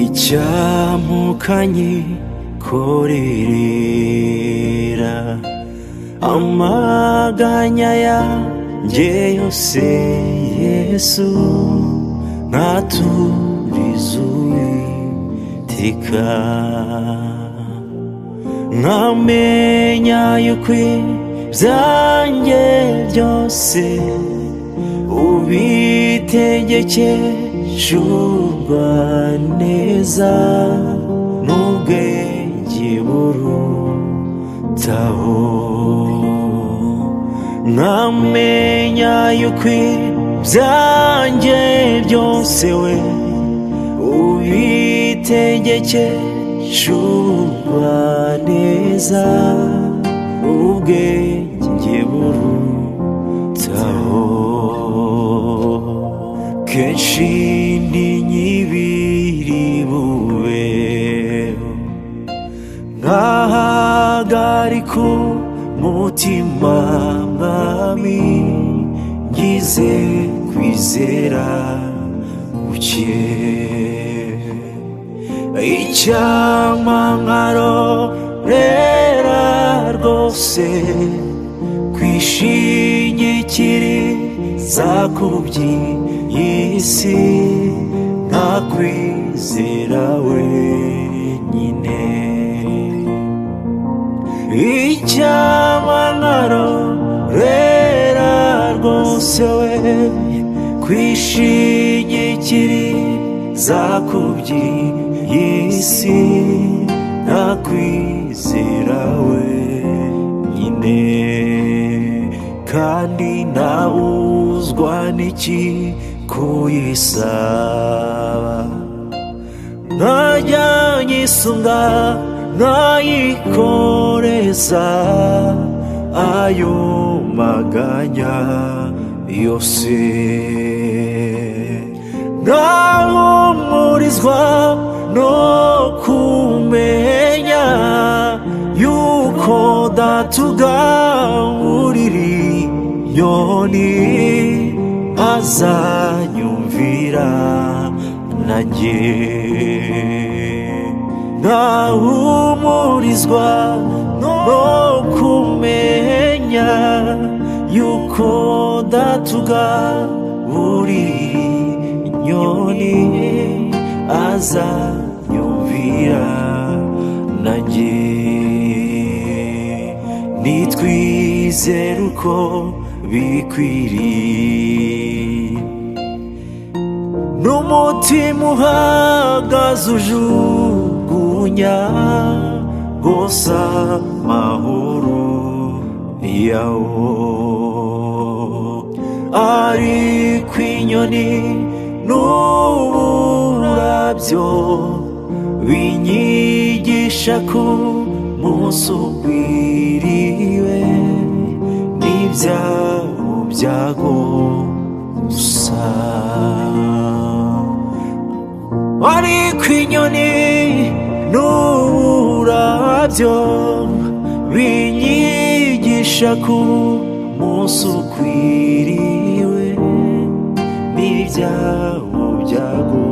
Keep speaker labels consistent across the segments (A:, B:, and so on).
A: icyamukanye korera amaganya yanjye yose Yesu ntaturiza Uwiteka nkamenya yuko ibyanjye byose ubitegekesha ubugwaneza n'ubwenge burutaho nkamenya yuko ibyanjye byose we ubitegekesha ubugwaneza ubwenge burutaho kenshi ndinyibiri bubeho nkahagarika umutima mwami ngize kwizera guke icyampa nkarorera rwose kwishingikiriza ku by'isi nkakwizera wenyine icyampa nkarorera rwose we kwishingikiriza ku by'isi nkakwizera wenyine kandi ntawuzwa n'iki kuyisaba nkajya nyisunga nkayikoreza ayo maganya yose nkahumurizwa no kumenya yuko datugaburira inyoni azanyumvira nanjye nkahumurizwa no kumenya yuko datugaburira inyoni azanyumvira nanjye nitwizere uko bikwiriye n'umutima uhagaze ujugunya gusa amahoro yawo ariko inyoni n'uburabyo binyigisha ko umunsi ugwiriwe n'ibyago byago gusa ariko inyoni n'uburabyo binyigisha ko umunsi ukwiriwe n'ibyago byago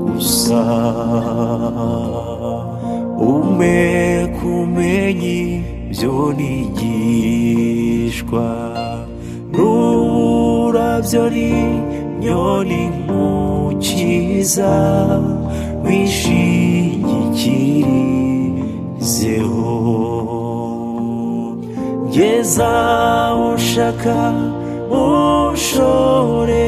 A: gusa umpe kumenya ibyo nigishwa n'uburabyo n'inyoni mukiza wishingikirizeho ngeza ushaka ushore